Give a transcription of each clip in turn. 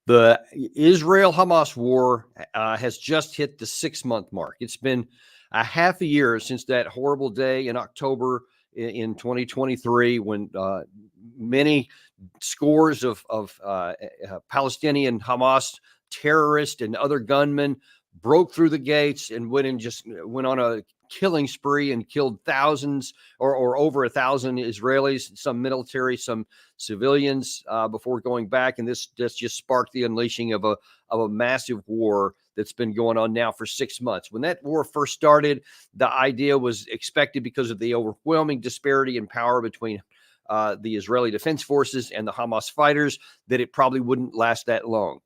The Israel-Hamas war has just hit the 6-month mark. It's been a half a year since that horrible day in October in 2023 when many scores of Palestinian Hamas terrorists and other gunmen broke through the gates and went on a killing spree and killed thousands or over 1,000 Israelis, some military, some civilians, before going back. And this just sparked the unleashing of a massive war that's been going on now for 6 months. When that war first started, the idea was expected because of the overwhelming disparity in power between the Israeli Defense Forces and the Hamas fighters that it probably wouldn't last that long.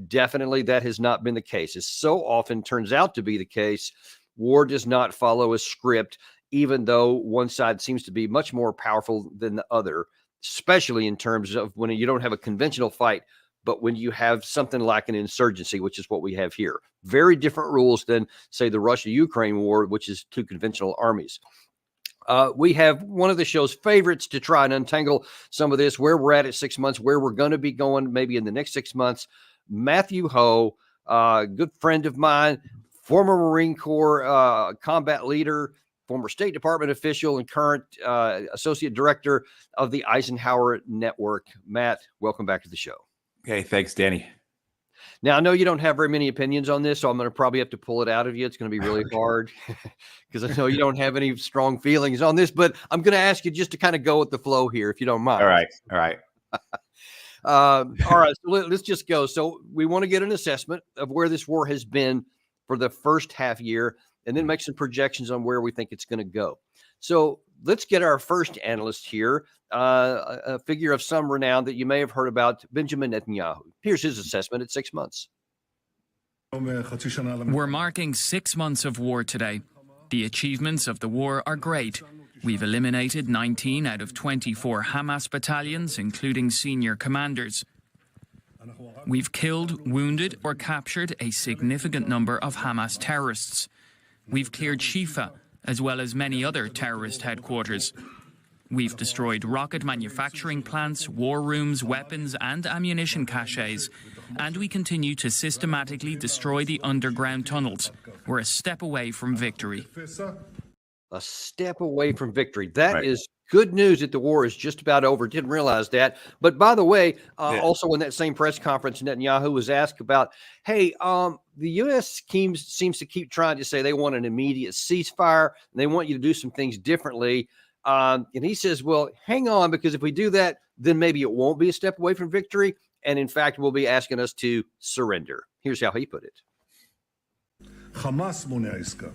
Definitely that has not been the case. As so often turns out to be the case, war does not follow a script, even though one side seems to be much more powerful than the other, especially in terms of when you don't have a conventional fight, but when you have something like an insurgency, which is what we have here. Very different rules than, say, the Russia-Ukraine war, which is two conventional armies. We have one of the show's favorites to try and untangle some of this, where we're at 6 months, where we're going to be going maybe in the next 6 months. Matthew Ho, good friend of mine, former Marine Corps combat leader, former State Department official, and current associate director of the Eisenhower Network. Matt, welcome back to the show. Okay, thanks, Danny. Now, I know you don't have very many opinions on this, so I'm going to probably have to pull it out of you. It's going to be really hard because I know you don't have any strong feelings on this, but I'm going to ask you just to kind of go with the flow here, if you don't mind. All right. All right, so let's just go. So we want to get an assessment of where this war has been for the first half year, and then make some projections on where we think it's going to go. So let's get our first analyst here, a figure of some renown that you may have heard about, Benjamin Netanyahu. Here's his assessment at 6 months. We're marking 6 months of war today. The achievements of the war are great. We've eliminated 19 out of 24 Hamas battalions, including senior commanders. We've killed, wounded, or captured a significant number of Hamas terrorists. We've cleared Shifa, as well as many other terrorist headquarters. We've destroyed rocket manufacturing plants, war rooms, weapons, and ammunition caches. And we continue to systematically destroy the underground tunnels. We're a step away from victory. A step away from victory. That is good news that the war is just about over. Didn't realize that. But by the way, also in that same press conference, Netanyahu was asked about, hey, the U.S. seems to keep trying to say they want an immediate ceasefire and they want you to do some things differently. And he says, well, hang on, because if we do that, then maybe it won't be a step away from victory. And in fact, will be asking us to surrender. Here's how he put it. Hamas מונע עסקה.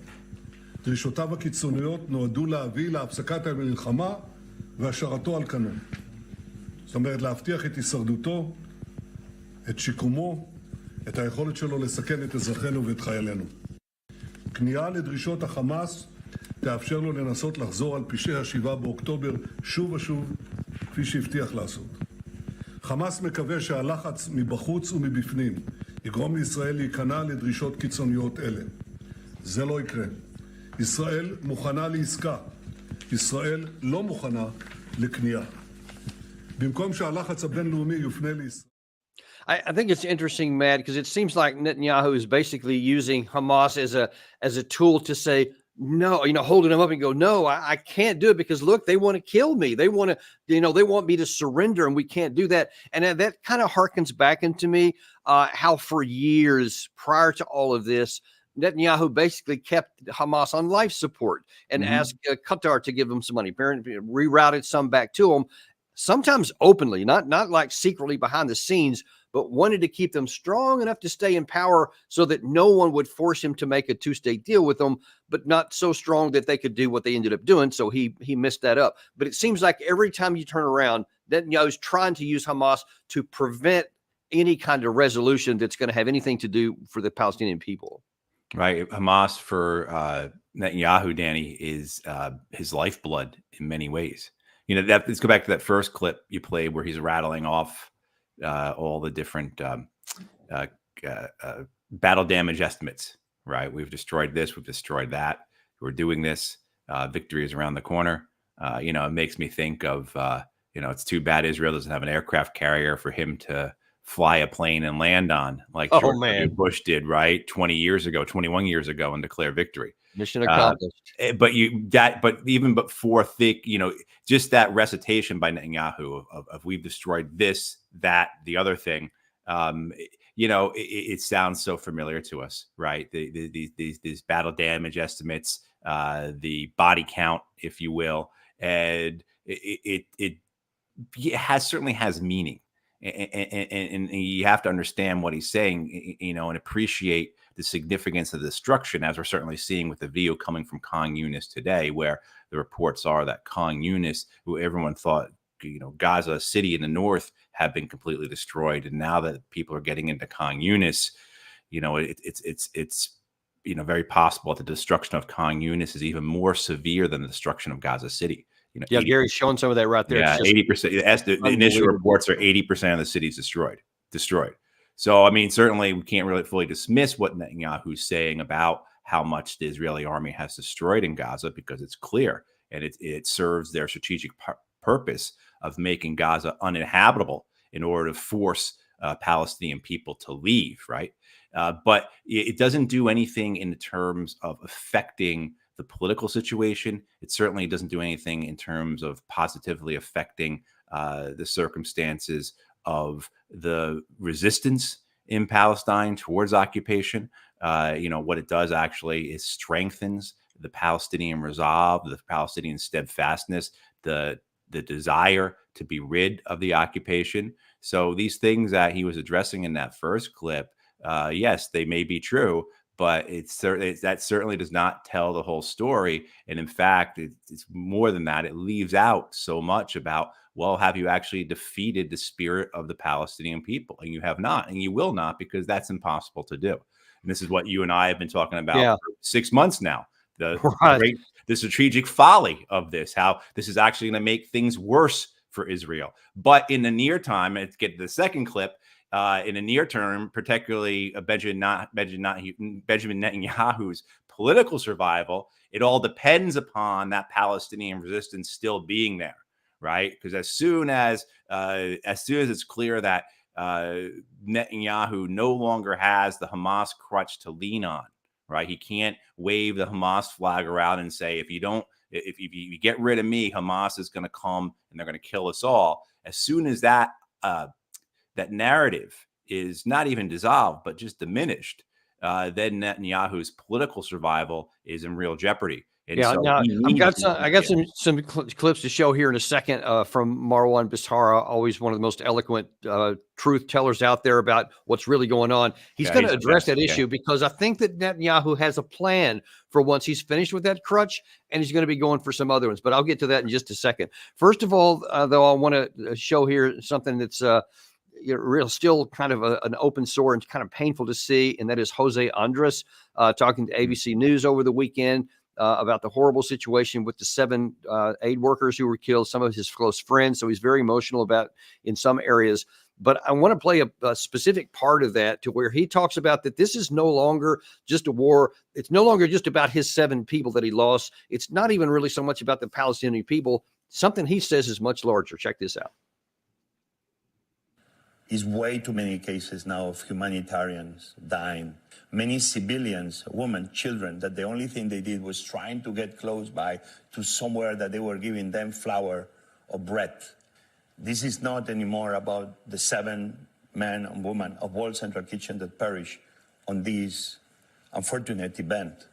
דרישותיו הקיצוניות נועדו להביא להפסקת המלחמה והשארתו על כנו. זאת אומרת, להבטיח את הישרדותו, את שיקומו, את היכולת שלו לסכן את אזרחינו ואת חיילינו. כניעה לדרישות החמאס תאפשר לו לנסות לחזור על פשעי ה-7 באוקטובר שוב ושוב, כפי שהבטיח לעשות. חמאס מקווה שהלחץ מבחוץ ומבפנים יגרום לישראל להיכנע לדרישות קיצוניות אלה. זה לא יקרה. ישראל מוכנה לעסקה. ישראל לא מוכנה לכניעה. במקום שהלחץ הבינלאומי יופנה לישראל. I think it's interesting, Matt, because it seems like Netanyahu is basically using Hamas as a tool to say, no, holding them up and go, no, I can't do it because look, they want to kill me. They want to, they want me to surrender and we can't do that. And that kind of harkens back into me how for years prior to all of this, Netanyahu basically kept Hamas on life support and asked Qatar to give them some money. Apparently rerouted some back to them, sometimes openly, not like secretly behind the scenes, but wanted to keep them strong enough to stay in power so that no one would force him to make a two-state deal with them, but not so strong that they could do what they ended up doing. So he messed that up. But it seems like every time you turn around, Netanyahu's trying to use Hamas to prevent any kind of resolution that's going to have anything to do for the Palestinian people. Right. Hamas for Netanyahu, Danny, is his lifeblood in many ways. Let's go back to that first clip you played where he's rattling off all the different battle damage estimates, right? We've destroyed this, we've destroyed that, we're doing this, victory is around the corner. It makes me think of, it's too bad Israel doesn't have an aircraft carrier for him to fly a plane and land on, like Oh George W. man, Bush did, right, 20 years ago, 21 years ago, and declare victory. mission Uh, accomplished. but even before just that recitation by Netanyahu of we've destroyed this, that, the other thing, it sounds so familiar to us, right? These battle damage estimates, the body count, if you will, and it certainly has meaning. And you have to understand what he's saying, and appreciate the significance of the destruction, as we're certainly seeing with the video coming from Khan Yunis today, where the reports are that Khan Yunis, who everyone thought, Gaza City in the north, had been completely destroyed, and now that people are getting into Khan Yunis, it's very possible that the destruction of Khan Yunis is even more severe than the destruction of Gaza City. Yeah, Gary's showing some of that right there. Yeah, 80%. The initial reports are 80% of the city's destroyed. So, I mean, certainly we can't really fully dismiss what Netanyahu's saying about how much the Israeli army has destroyed in Gaza, because it's clear, and it serves their strategic purpose of making Gaza uninhabitable in order to force Palestinian people to leave, right? But it doesn't do anything in terms of affecting the political situation. It certainly doesn't do anything in terms of positively affecting the circumstances of the resistance in Palestine towards occupation. What it does actually is strengthens the Palestinian resolve, the Palestinian steadfastness, the desire to be rid of the occupation. So these things that he was addressing in that first clip, yes, they may be true, but that certainly does not tell the whole story. And in fact, it's more than that. It leaves out so much about, well, have you actually defeated the spirit of the Palestinian people? And you have not, and you will not, because that's impossible to do. And this is what you and I have been talking about for 6 months now. The strategic folly of this, how this is actually going to make things worse for Israel. But in the near time, let's get to the second clip. In the near term, particularly Benjamin Netanyahu's political survival, it all depends upon that Palestinian resistance still being there, right? Because as soon as it's clear that Netanyahu no longer has the Hamas crutch to lean on, right? He can't wave the Hamas flag around and say, if you get rid of me, Hamas is going to come and they're going to kill us all. As soon as that narrative is not even dissolved, but just diminished, then Netanyahu's political survival is in real jeopardy. And now I got some clips to show here in a second from Marwan Bishara, always one of the most eloquent truth tellers out there about what's really going on. He's going to address that issue because I think that Netanyahu has a plan for once he's finished with that crutch, and he's going to be going for some other ones. But I'll get to that in just a second. First of all, though, I want to show here something that's still kind of an open sore and kind of painful to see, and that is Jose Andres talking to ABC News over the weekend about the horrible situation with the 7 aid workers who were killed, some of his close friends. So he's very emotional about in some areas. But I want to play a specific part of that to where he talks about that this is no longer just a war. It's no longer just about his 7 people that he lost. It's not even really so much about the Palestinian people. Something he says is much larger. Check this out. Is way too many cases now of humanitarians dying. Many civilians, women, children, that the only thing they did was trying to get close by to somewhere that they were giving them flour or bread. This is not anymore about the 7 men and women of World Central Kitchen that perished on this unfortunate event.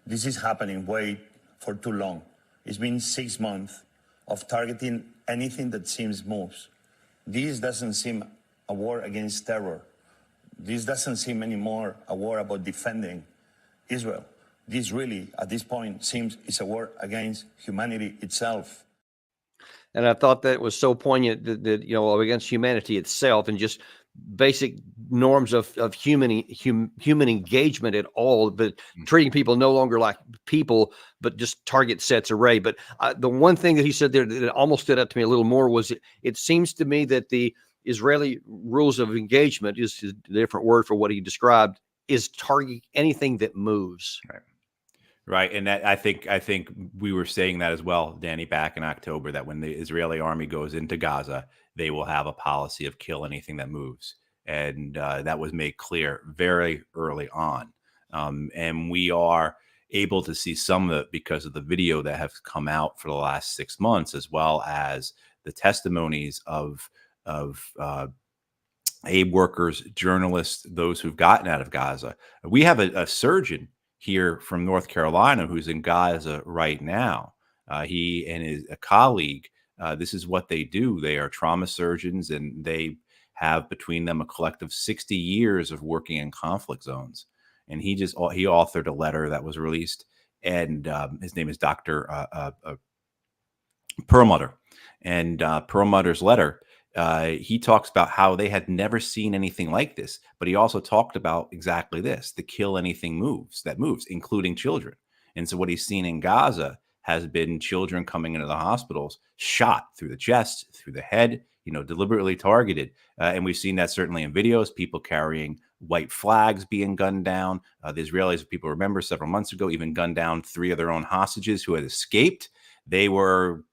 This is happening way for too long. It's been 6 months of targeting anything that seems moves. This doesn't seem a war against terror. This doesn't seem anymore a war about defending Israel. This really, at this point, seems it's a war against humanity itself. And I thought that was so poignant that against humanity itself and just basic norms of human engagement at all, but treating people no longer like people, but just target sets array. But the one thing that he said there that almost stood out to me a little more was it seems to me that the Israeli rules of engagement is a different word for what he described, is target anything that moves. Right. And that I think we were saying that as well, Danny, back in October, that when the Israeli army goes into Gaza, they will have a policy of kill anything that moves. And that was made clear very early on. And we are able to see some of it because of the video that have come out for the last 6 months, as well as the testimonies of aid workers, journalists, those who've gotten out of Gaza. We have a surgeon here from North Carolina who's in Gaza right now. He and a colleague, this is what they do. They are trauma surgeons, and they have between them a collective 60 years of working in conflict zones. And he authored a letter that was released, and his name is Dr. Perlmutter. And Perlmutter's letter, he talks about how they had never seen anything like this, but he also talked about exactly this: the kill anything that moves, including children. And so what he's seen in Gaza has been children coming into the hospitals, shot through the chest, through the head, deliberately targeted. And we've seen that certainly in videos, people carrying white flags being gunned down. The Israelis, if people remember, several months ago, even gunned down 3 of their own hostages who had escaped. They were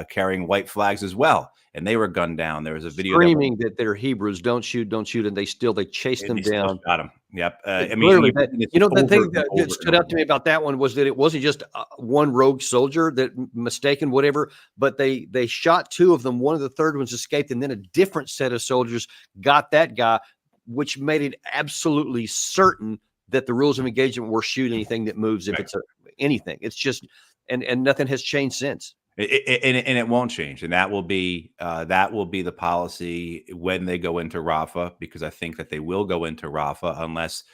carrying white flags as well, and they were gunned down. There was a video screaming that they're Hebrews, don't shoot, and they chased them down. Shot them. Yep. I mean, the thing that stood out to me about that one was that it wasn't just one rogue soldier that mistaken whatever, but they shot 2 of them. One of the third ones escaped, and then a different set of soldiers got that guy, which made it absolutely certain that the rules of engagement were shoot anything that moves. If it's anything, it's just. And nothing has changed since. And it won't change. And that will be the policy when they go into Rafah, because I think that they will go into Rafah unless,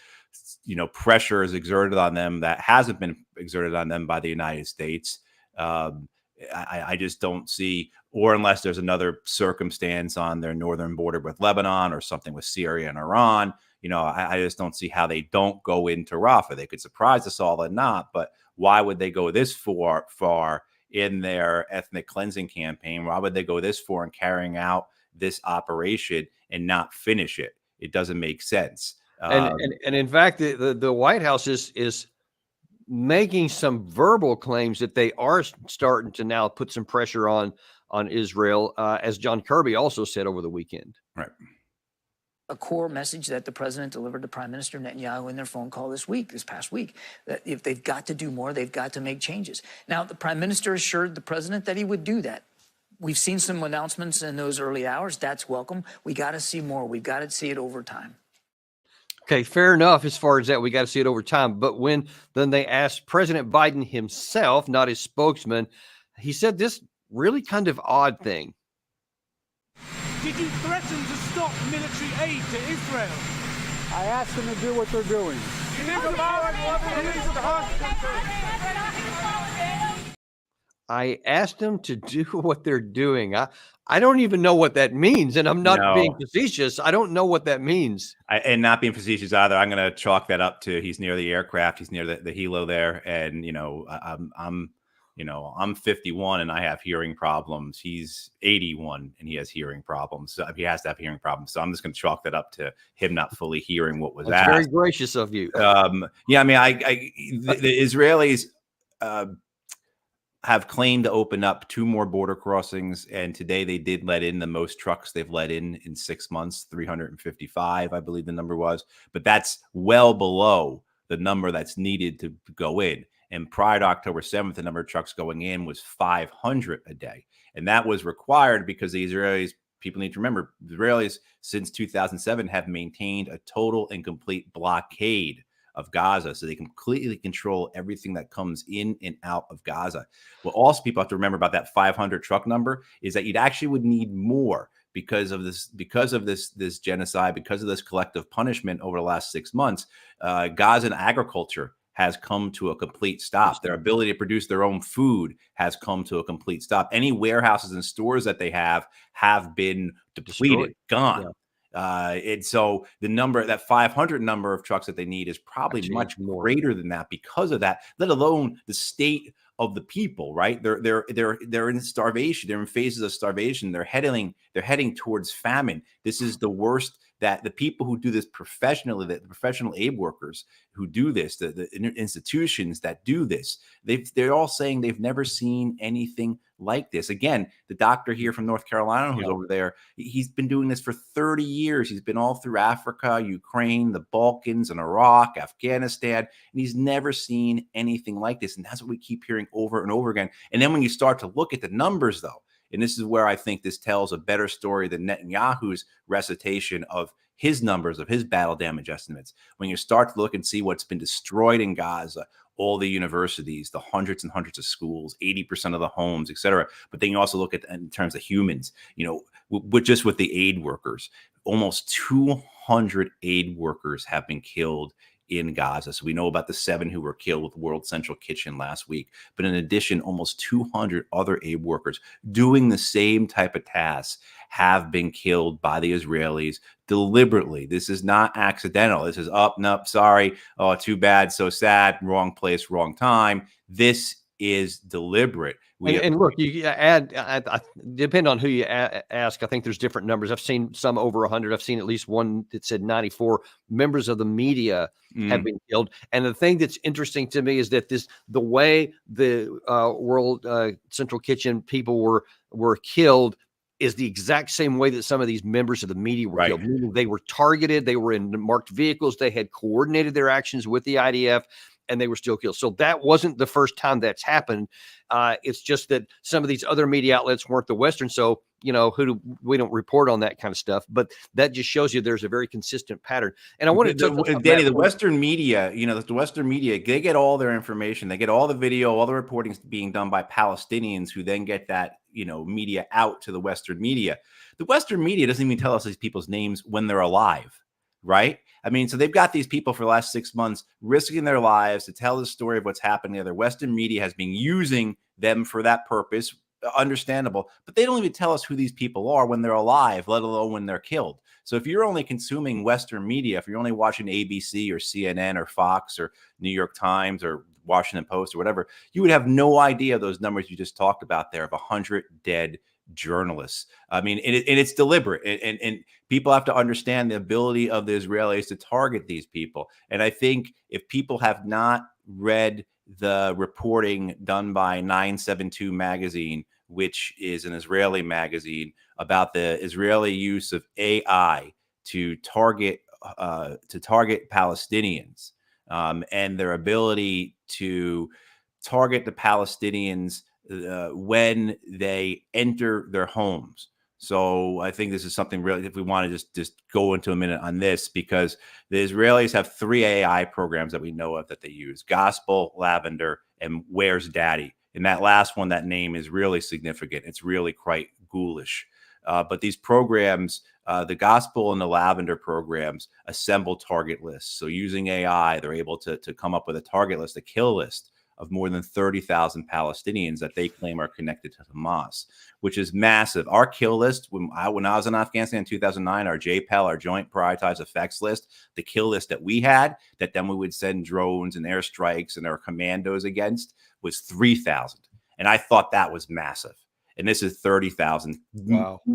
pressure is exerted on them that hasn't been exerted on them by the United States. I just don't see, or unless there's another circumstance on their northern border with Lebanon or something with Syria and Iran. I just don't see how they don't go into Rafah. They could surprise us all or not, but why would they go this far in their ethnic cleansing campaign? Why would they go this far in carrying out this operation and not finish it? It doesn't make sense. And in fact, the White House is making some verbal claims that they are starting to now put some pressure on Israel, as John Kirby also said over the weekend. Right. A core message that the president delivered to Prime Minister Netanyahu in their phone call this past week, that if they've got to do more, they've got to make changes. Now, the Prime Minister assured the president that he would do that. We've seen some announcements in those early hours. That's welcome. We got to see more. We've got to see it over time. Okay, fair enough as far as that. We got to see it over time. But then they asked President Biden himself, not his spokesman, he said this really kind of odd thing. Did you threaten to stop military aid to Israel? I asked them to do what they're doing. I asked them to do what they're doing. I don't even know what that means, and I'm not being facetious. I don't know what that means. And not being facetious either. I'm going to chalk that up to he's near the aircraft. He's near the helo there, and I'm 51 and I have hearing problems. He's 81 and he has hearing problems. So he has to have hearing problems. So I'm just going to chalk that up to him not fully hearing what was asked. Very gracious of you. The Israelis have claimed to open up 2 more border crossings, and today they did let in the most trucks they've let in 6 months, 355, I believe the number was. But that's well below the number that's needed to go in. And prior to October 7th, the number of trucks going in was 500 a day. And that was required because the Israelis, people need to remember, the Israelis since 2007 have maintained a total and complete blockade of Gaza. So they completely control everything that comes in and out of Gaza. What also people have to remember about that 500 truck number is that you'd actually would need more because of this genocide, because of this collective punishment over the last 6 months. Gazan agriculture has come to a complete stop. Their ability to produce their own food has come to a complete stop. Any warehouses and stores that they have been depleted, gone. Yeah. And so that 500 number of trucks that they need is probably much greater than that because of that, let alone the state of the people, right? They're in starvation. They're in phases of starvation. They're heading towards famine. This is the worst that the people who do this professionally, the professional aid workers who do this, the institutions that do this, they're all saying they've never seen anything like this. Again, the doctor here from North Carolina who's over there, he's been doing this for 30 years. He's been all through Africa, Ukraine, the Balkans, and Iraq, Afghanistan, and he's never seen anything like this. And that's what we keep hearing over and over again. And then when you start to look at the numbers, though, and this is where I think this tells a better story than Netanyahu's recitation of his numbers, of his battle damage estimates. When you start to look and see what's been destroyed in Gaza, all the universities, the hundreds and hundreds of schools, 80% of the homes, et cetera. But then you also look at in terms of humans, just with the aid workers, almost 200 aid workers have been killed in Gaza. So we know about the 7 who were killed with World Central Kitchen last week. But in addition, almost 200 other aid workers doing the same type of tasks have been killed by the Israelis deliberately. This is not accidental. This is nope, sorry. Oh, too bad. So sad. Wrong place, wrong time. This is deliberate. And look, you add, depend on who you ask. I think there's different numbers. I've seen some over 100. I've seen at least one that said 94 members of the media have been killed. And the thing that's interesting to me is that the way the World Central Kitchen people were killed is the exact same way that some of these members of the media were killed. Meaning they were targeted. They were in marked vehicles. They had coordinated their actions with the IDF. And they were still killed. So that wasn't the first time that's happened. It's just that some of these other media outlets weren't the Western. So, we don't report on that kind of stuff. But that just shows you there's a very consistent pattern. And I wanted to Danny, the Western media, the Western media, they get all their information. They get all the video, all the reporting being done by Palestinians who then get that, media out to the Western media. The Western media doesn't even tell us these people's names when they're alive. Right? I mean, so they've got these people for the last 6 months risking their lives to tell the story of what's happening there. The Western media has been using them for that purpose. Understandable. But they don't even tell us who these people are when they're alive, let alone when they're killed. So if you're only consuming Western media, if you're only watching ABC or CNN or Fox or New York Times or Washington Post or whatever, you would have no idea those numbers you just talked about there of 100 dead journalists. I mean, and it's deliberate, and people have to understand the ability of the Israelis to target these people. And I think if people have not read the reporting done by 972 magazine, which is an Israeli magazine, about the Israeli use of AI to target Palestinians, and their ability to target the Palestinians when they enter their homes. So I think this is something really, if we want to just go into a minute on this, because the Israelis have 3 AI programs that we know of that they use: Gospel, Lavender, and Where's Daddy. And that last one, that name is really significant. It's really quite ghoulish. But these programs, the Gospel and the Lavender programs, assemble target lists. So using AI, they're able to come up with a target list, a kill list of more than 30,000 Palestinians that they claim are connected to Hamas, which is massive. Our kill list, when I was in Afghanistan in 2009, our JPEL, our Joint Prioritized Effects list, the kill list that we had, that then we would send drones and airstrikes and our commandos against, was 3,000. And I thought that was massive. And this is 30,000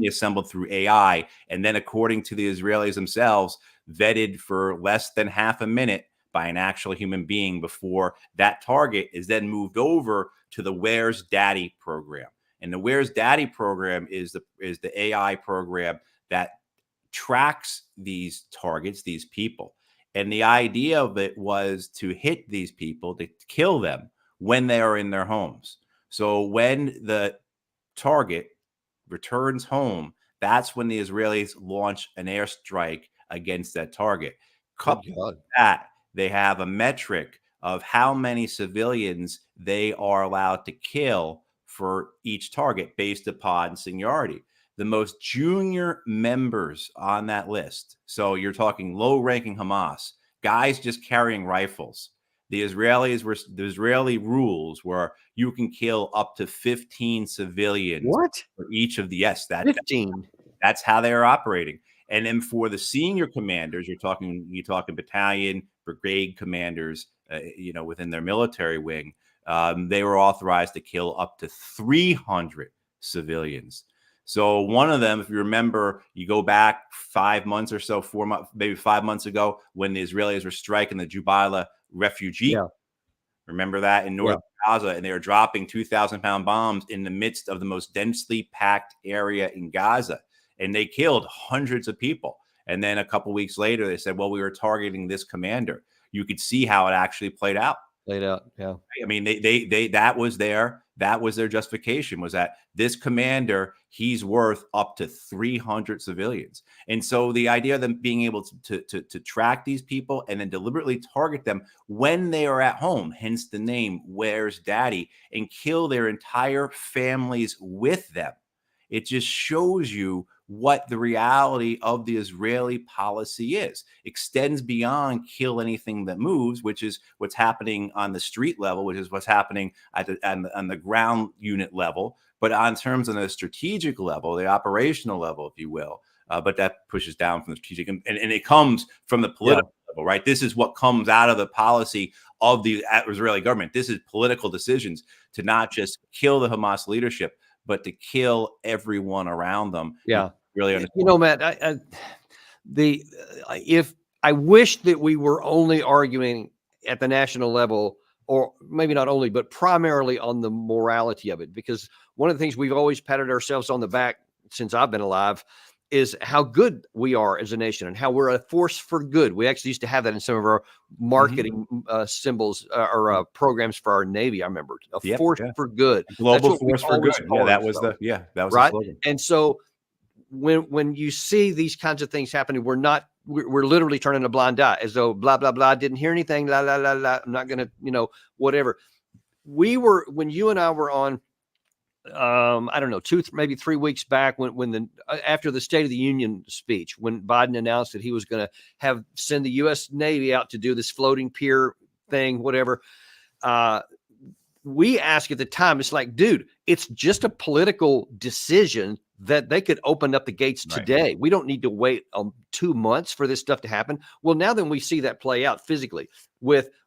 assembled through AI. And then, according to the Israelis themselves, vetted for less than half a minute by an actual human being before that target is then moved over to the Where's Daddy program. And the Where's Daddy program is the AI program that tracks these targets, these people. And the idea of it was to hit these people, to kill them when they are in their homes. So when the target returns home, that's when the Israelis launch an airstrike against that target. Coupled with that, they have a metric of how many civilians they are allowed to kill for each target based upon seniority. The most junior members on that list, so you're talking low-ranking Hamas, guys just carrying rifles. The Israeli rules were you can kill up to 15 civilians for each of the 15. That's how they are operating. And then for the senior commanders, you're talking battalion, brigade commanders, within their military wing, they were authorized to kill up to 300 civilians. So one of them, if you remember, you go back 5 months or so, 4 months, maybe 5 months ago, when the Israelis were striking the Jubaila refugee. Yeah. Remember that in North Gaza, and they were dropping 2,000-pound bombs in the midst of the most densely packed area in Gaza, and they killed hundreds of people. And then a couple weeks later, they said, "Well, we were targeting this commander." You could see how it actually played out. Yeah. I mean, they that was their justification, was that this commander, he's worth up to 300 civilians. And so the idea of them being able to track these people and then deliberately target them when they are at home, hence the name "Where's Daddy," and kill their entire families with them. It just shows you what the reality of the Israeli policy is. Extends beyond kill anything that moves, which is what's happening on the street level, which is what's happening on the ground unit level. But on terms of the strategic level, the operational level, if you will, but that pushes down from the strategic, and it comes from the political level, right? This is what comes out of the policy of the Israeli government. This is political decisions to not just kill the Hamas leadership, but to kill everyone around them. Yeah. Really understand. You know, Matt, if I wish that we were only arguing at the national level, or maybe not only, but primarily on the morality of it, because one of the things we've always patted ourselves on the back since I've been alive is how good we are as a nation and how we're a force for good. We actually used to have that in some of our marketing symbols or programs for our Navy. I remember a force for good, global force for good. Yeah, that was the right. The slogan. And so when you see these kinds of things happening, we're literally turning a blind eye, as though blah blah blah, didn't hear anything, la la la la, I'm not gonna, whatever. When you and I were on, I don't know, maybe 3 weeks back, when after the State of the Union speech, when Biden announced that he was going to send the U.S. Navy out to do this floating pier thing, whatever. We asked at the time, it's like, dude, it's just a political decision that they could open up the gates today. We don't need to wait 2 months for this stuff to happen. Well, now then we see that play out physically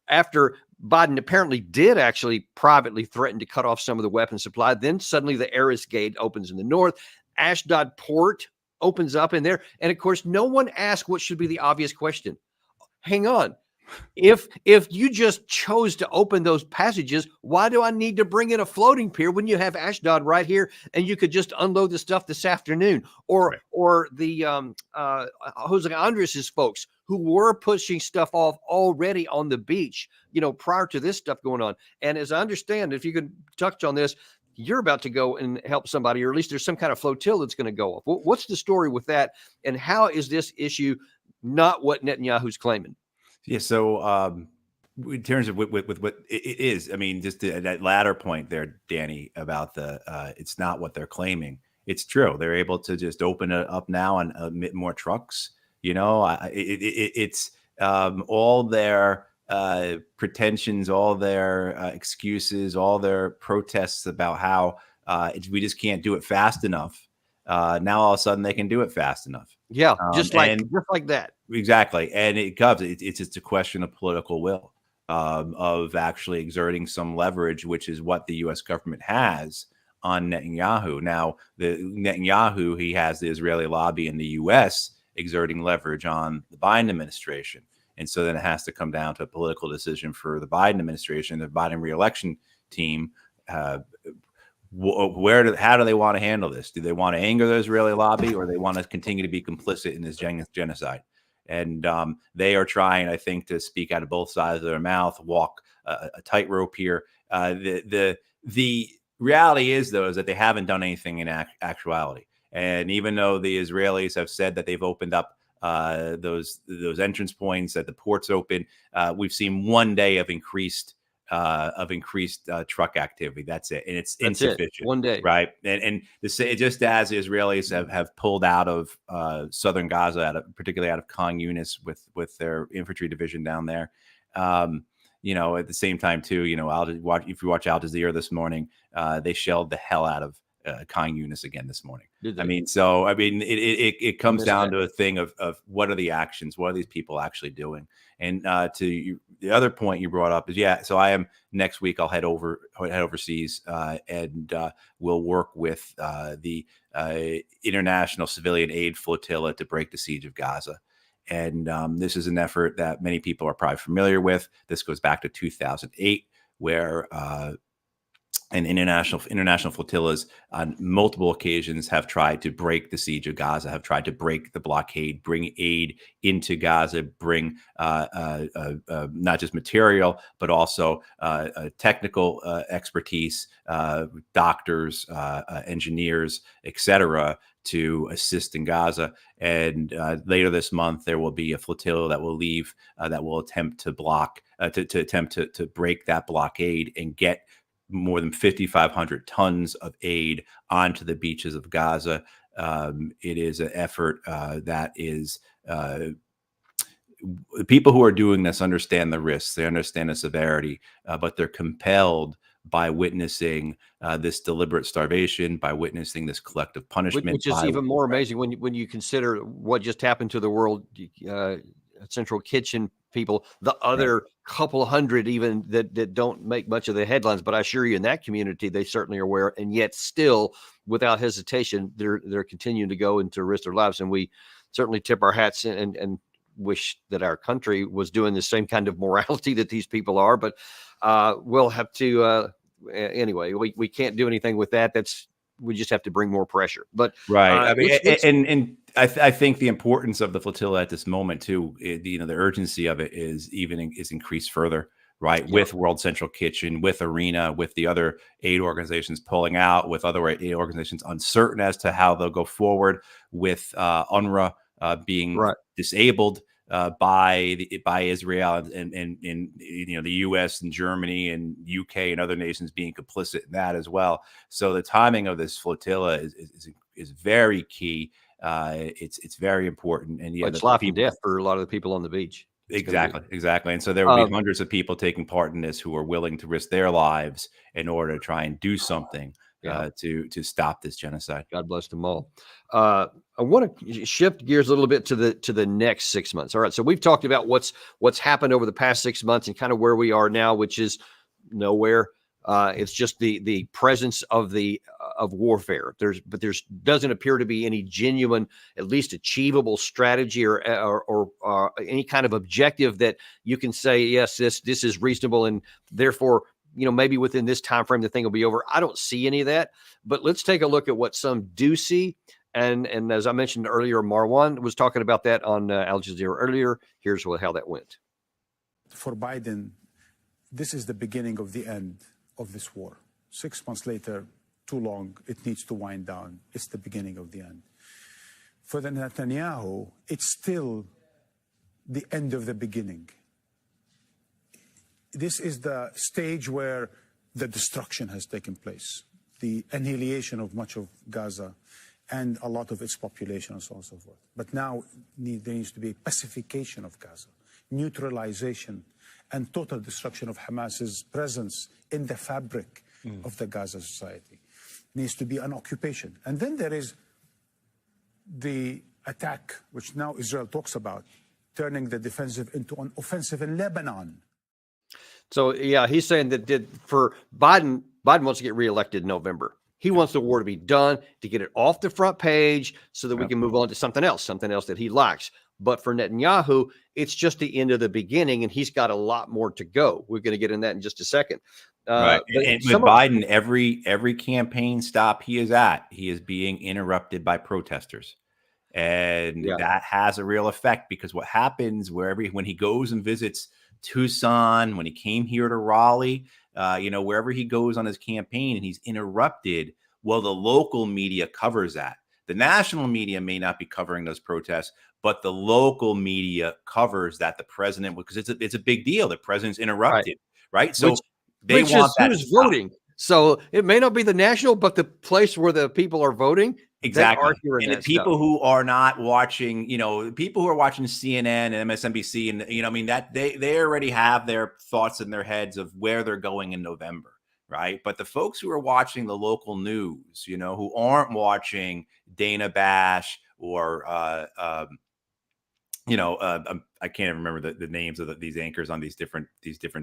after Biden apparently did actually privately threaten to cut off some of the weapon supply. Then suddenly the Erez Gate opens in the north. Ashdod Port opens up in there. And of course, no one asked what should be the obvious question. Hang on. If you just chose to open those passages, why do I need to bring in a floating pier when you have Ashdod right here and you could just unload the stuff this afternoon? Or the Jose Andres's folks who were pushing stuff off already on the beach, prior to this stuff going on. And as I understand, if you could touch on this, you're about to go and help somebody, or at least there's some kind of flotilla that's going to go off. What's the story with that? And how is this issue not what Netanyahu's claiming? Yeah. So in terms of with what it is, I mean, just that latter point there, Danny, about it's not what they're claiming. It's true. They're able to just open it up now and admit more trucks. It's all their pretensions, all their excuses, all their protests about how we just can't do it fast enough. Now all of a sudden they can do it fast enough. Yeah, just like that. Exactly. And it's just a question of political will, of actually exerting some leverage, which is what the U.S. government has on Netanyahu. Now, he has the Israeli lobby in the U.S. exerting leverage on the Biden administration. And so then it has to come down to a political decision for the Biden administration, the Biden reelection team. How do they want to handle this? Do they want to anger the Israeli lobby, or they want to continue to be complicit in this genocide? And they are trying, I think, to speak out of both sides of their mouth, walk a tightrope here. The reality is, though, is that they haven't done anything in actuality. And even though the Israelis have said that they've opened up those entrance points, that the port's open, we've seen 1 day of increased truck activity. That's it. And it's insufficient. 1 day. Right. And just as the Israelis have pulled out of southern Gaza, particularly out of Khan Yunis with their infantry division down there. At the same time, too, if you watch Al Jazeera this morning, they shelled the hell out of Khan Yunis again this morning. Did they? I mean, so I mean, it comes missed down that. to a thing of what are the actions, what are these people actually doing? And the other point you brought up is so I am next week. I'll head overseas and we'll work with the International Civilian Aid Flotilla to break the siege of Gaza. And this is an effort that many people are probably familiar with. This goes back to 2008, where and international flotillas on multiple occasions have tried to break the siege of Gaza, have tried to break the blockade, bring aid into Gaza, bring not just material, but also technical expertise, doctors, engineers, etc., to assist in Gaza. And later this month, there will be a flotilla that will leave that will attempt to block, to break that blockade and get more than 5,500 tons of aid onto the beaches of Gaza. It is an effort that is people who are doing this understand the risks, they understand the severity, but they're compelled by witnessing this deliberate starvation, by witnessing this collective punishment. Which is even more amazing when you consider what just happened to the World Central Kitchen people, the other couple hundred even that don't make much of the headlines. But I assure you, in that community, they certainly are aware, and yet still, without hesitation, they're continuing to go and to risk their lives. And we certainly tip our hats and wish that our country was doing the same kind of morality that these people are. But we'll have to anyway. We can't do anything with that. We just have to bring more pressure. But I mean, and I think the importance of the flotilla at this moment too, the urgency of it is increased further, right? Yeah. With World Central Kitchen, with Arena, with the other aid organizations pulling out, with other aid organizations uncertain as to how they'll go forward, with UNRWA being disabled by Israel and the U.S. and Germany and U.K. and other nations being complicit in that as well. So the timing of this flotilla is very key. It's very important, and it's life and death for a lot of the people on the beach. Exactly. And so there will be hundreds of people taking part in this who are willing to risk their lives in order to try and do something to stop this genocide. God bless them all. I want to shift gears a little bit to the next 6 months. All right. So we've talked about what's happened over the past 6 months and kind of where we are now, which is nowhere. It's just the presence of warfare. There doesn't appear to be any genuine, at least achievable strategy or any kind of objective that you can say, yes, this is reasonable, and therefore, maybe within this time frame the thing will be over. I don't see any of that. But let's take a look at what some do see. And as I mentioned earlier, Marwan was talking about that on Al Jazeera earlier. Here's how that went. For Biden, this is the beginning of the end of this war. 6 months later, too long. It needs to wind down. It's the beginning of the end. For the Netanyahu, it's still the end of the beginning. This is the stage where the destruction has taken place, the annihilation of much of Gaza and a lot of its population and so on and so forth. But now there needs to be a pacification of Gaza, neutralization, and total destruction of Hamas's presence in the fabric of the Gaza society. Needs to be an occupation. And then there is the attack, which now Israel talks about, turning the defensive into an offensive in Lebanon. So, he's saying that for Biden wants to get reelected in November. He wants the war to be done, to get it off the front page so that we can move on to something else that he likes. But for Netanyahu, it's just the end of the beginning, and he's got a lot more to go. We're going to get in that in just a second. Right. And with Biden, every campaign stop he is at, he is being interrupted by protesters. And that has a real effect, because what happens when he goes and visits Tucson, when he came here to Raleigh, wherever he goes on his campaign and he's interrupted, well, the local media covers that. The national media may not be covering those protests, but the local media covers that the president, because it's a big deal. The president's interrupted, right? So they want that who's voting. So it may not be the national, but the place where the people are voting. Exactly. And the people who are not watching, people who are watching CNN and MSNBC, and that they already have their thoughts in their heads of where they're going in November, right? But the folks who are watching the local news, who aren't watching Dana Bash or I can't even remember the names of these anchors on these different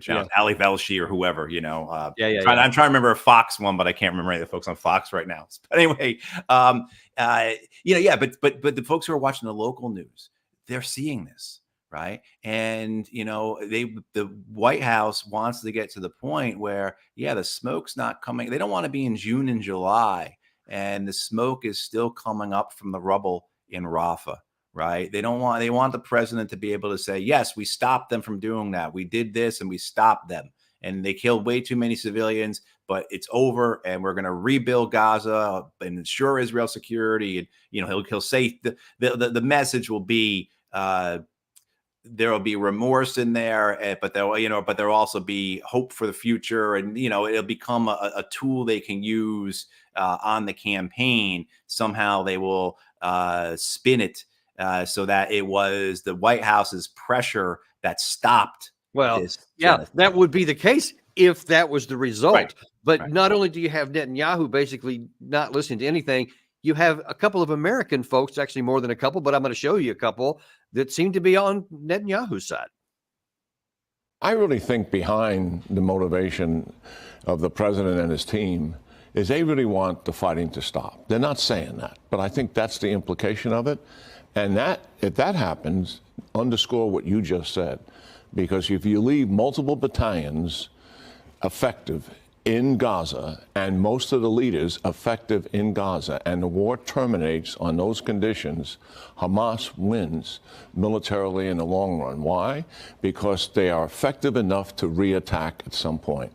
channels, Ali Velshi or whoever, I'm trying to remember a Fox one, but I can't remember any of the folks on Fox right now. But anyway, but the folks who are watching the local news, they're seeing this, right? And the White House wants to get to the point where the smoke's not coming. They don't want to be in June and July, and the smoke is still coming up from the rubble in Rafah. Right. They want the president to be able to say, yes, we stopped them from doing that. We did this and we stopped them. And they killed way too many civilians, but it's over. And we're going to rebuild Gaza and ensure Israel security. And, he'll say the message will be there will be remorse in there, but there'll also be hope for the future. And, it'll become a tool they can use on the campaign. Somehow they will spin it. So that it was the White House's pressure that stopped. Well, this that would be the case if that was the result. Right. But not only do you have Netanyahu basically not listening to anything, you have a couple of American folks, actually more than a couple, but I'm going to show you a couple that seem to be on Netanyahu's side. I really think behind the motivation of the president and his team is they really want the fighting to stop. They're not saying that, but I think that's the implication of it. And that, if that happens, underscore what you just said, because if you leave multiple battalions effective in Gaza and most of the leaders effective in Gaza and the war terminates on those conditions, Hamas wins militarily in the long run. Why? Because they are effective enough to reattack at some point.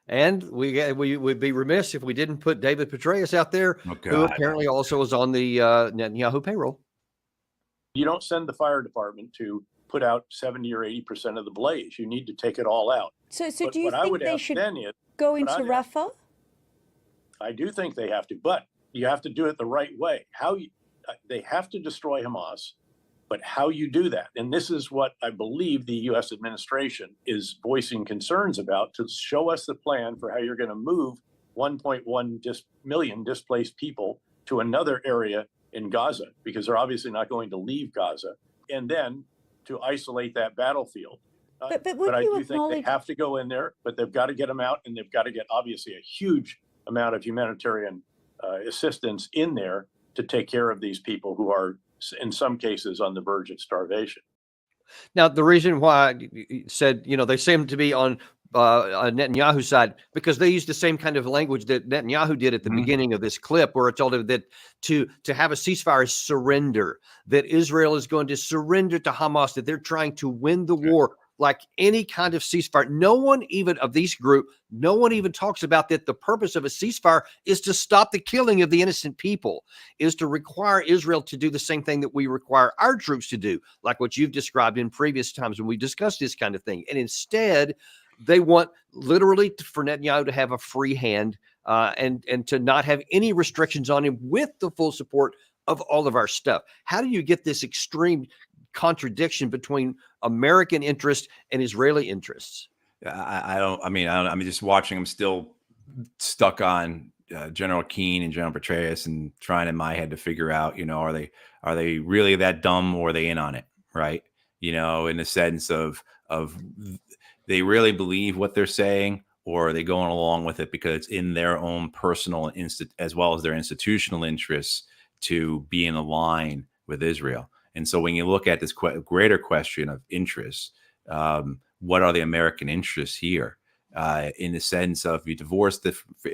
And we would be remiss if we didn't put David Petraeus out there, who apparently also is on the Netanyahu payroll. You don't send the fire department to put out 70 or 80% of the blaze. You need to take it all out. So do you think they should go into Rafah? I do think they have to, but you have to do it the right way. They have to destroy Hamas, but how you do that. And this is what I believe the U.S. administration is voicing concerns about, to show us the plan for how you're going to move 1.1 million displaced people to another area in Gaza, because they're obviously not going to leave Gaza, and then to isolate that battlefield. But I do think they have to go in there, but they've got to get them out, and they've got to get obviously a huge amount of humanitarian assistance in there to take care of these people who are, in some cases, on the verge of starvation. Now, the reason why you said, they seem to be on Netanyahu's side, because they used the same kind of language that Netanyahu did at the beginning of this clip, where it told him that to have a ceasefire is surrender, that Israel is going to surrender to Hamas, that they're trying to win the war. Like any kind of ceasefire, no one even talks about that. The purpose of a ceasefire is to stop the killing of the innocent people, is to require Israel to do the same thing that we require our troops to do, like what you've described in previous times when we discussed this kind of thing. And instead, they want literally for Netanyahu to have a free hand and to not have any restrictions on him, with the full support of all of our stuff. How do you get this extreme contradiction between American interest and Israeli interests? I'm just watching. I'm still stuck on General Keane and General Petraeus and trying in my head to figure out, are they really that dumb, or are they in on it? Right. In the sense of they really believe what they're saying, or are they going along with it because it's in their own personal as well as their institutional interests to be in a line with Israel? And so when you look at this greater question of interests, what are the American interests here? In the sense of, you divorce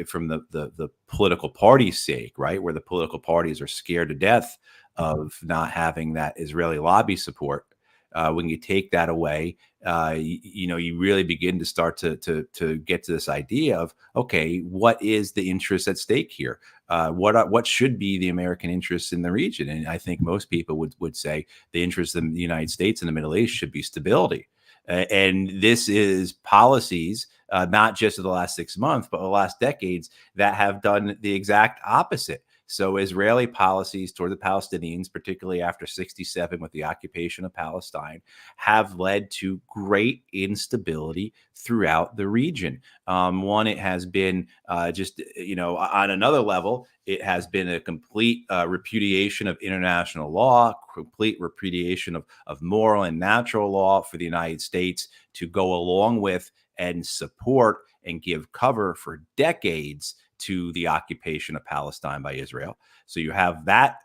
from the political party's sake, right? Where the political parties are scared to death of not having that Israeli lobby support. When you take that away, you really begin to start to get to this idea of, okay, what is the interest at stake here? What should be the American interests in the region? And I think most people would say the interest in the United States and the Middle East should be stability. And this is policies, not just of the last 6 months, but the last decades, that have done the exact opposite. So Israeli policies toward the Palestinians, particularly after 67 with the occupation of Palestine, have led to great instability throughout the region. One, it has been just, on another level, it has been a complete repudiation of international law, complete repudiation of moral and natural law for the United States to go along with and support and give cover for decades to the occupation of Palestine by Israel. So you have that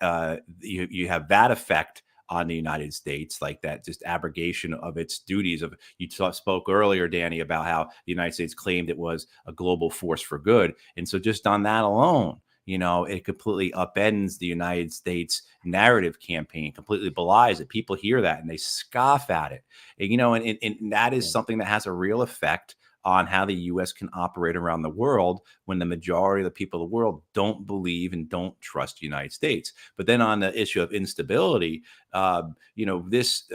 you have that effect on the United States, like that just abrogation of its duties. Of you spoke earlier, Danny, about how the United States claimed it was a global force for good, and so just on that alone, it completely upends the United States narrative campaign, completely belies it. People hear that and they scoff at it, and that is something that has a real effect on how the U.S. can operate around the world when the majority of the people of the world don't believe and don't trust the United States. But then on the issue of instability, this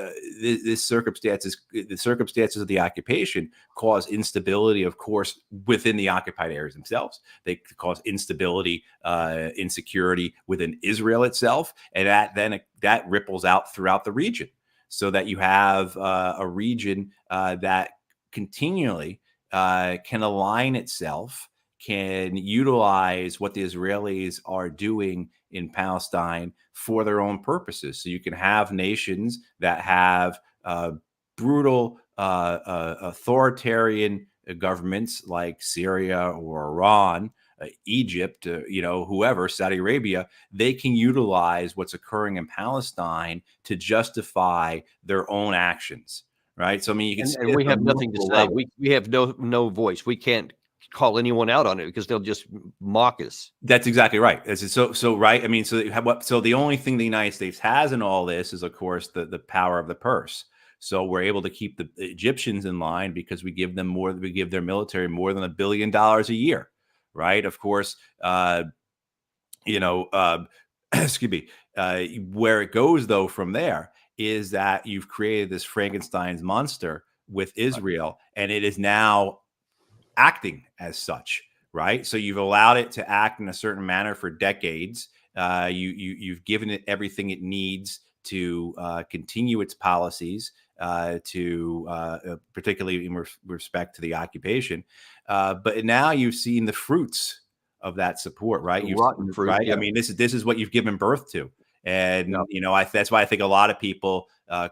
circumstances, the circumstances of the occupation cause instability, of course, within the occupied areas themselves. They cause instability, insecurity within Israel itself, and that ripples out throughout the region, so that you have a region that continually can align itself, can utilize what the Israelis are doing in Palestine for their own purposes. So you can have nations that have brutal authoritarian governments like Syria or Iran, Egypt, whoever, Saudi Arabia. They can utilize what's occurring in Palestine to justify their own actions. Right. So, I mean, you can and we have nothing to say. We have no voice. We can't call anyone out on it because they'll just mock us. That's exactly right. So right. I mean, so the only thing the United States has in all this is, of course, the power of the purse. So we're able to keep the Egyptians in line because we give them more. We give their military more than $1 billion a year. Right. Of course, excuse me. Where it goes, though, from there is that you've created this Frankenstein's monster with Israel, and it is now acting as such, right? So you've allowed it to act in a certain manner for decades. You've given it everything it needs to continue its policies, particularly in respect to the occupation. But now you've seen the fruits of that support, right? Rotten fruit, right? yeah. I mean, this is what you've given birth to. And, that's why I think a lot of people,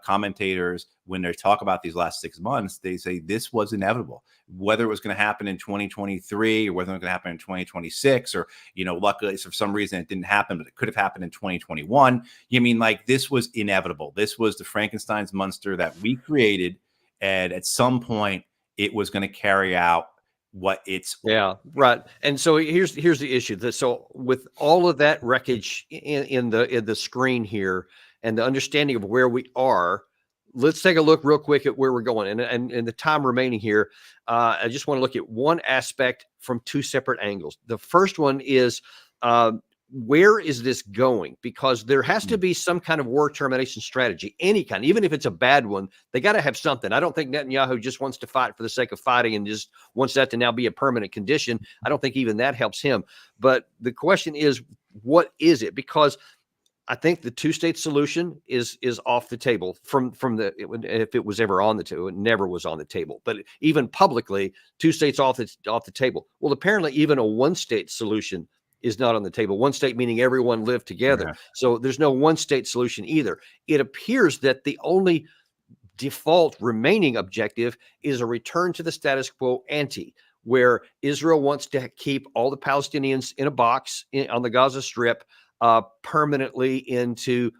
commentators, when they talk about these last 6 months, they say this was inevitable, whether it was going to happen in 2023 or whether it was going to happen in 2026, or, luckily for some reason it didn't happen, but it could have happened in 2021. You mean, like, this was inevitable. This was the Frankenstein's monster that we created. And at some point it was going to carry out what it's. Yeah, right. And so here's the issue. So with all of that wreckage in the screen here and the understanding of where we are, let's take a look real quick at where we're going. And the time remaining here, I just want to look at one aspect from two separate angles. The first one is where is this going? Because there has to be some kind of war termination strategy, any kind, even if it's a bad one. They got to have something. I don't think Netanyahu just wants to fight for the sake of fighting and just wants that to now be a permanent condition. I don't think even that helps him. But the question is, what is it? Because I think the two-state solution is off the table from if it was ever on the table. It never was on the table. But even publicly, two states off the table. Well, apparently even a one-state solution is not on the table. One state meaning everyone lived together. Yeah. So there's no one state solution either. It appears that the only default remaining objective is a return to the status quo ante, where Israel wants to keep all the Palestinians in a box on the Gaza Strip permanently into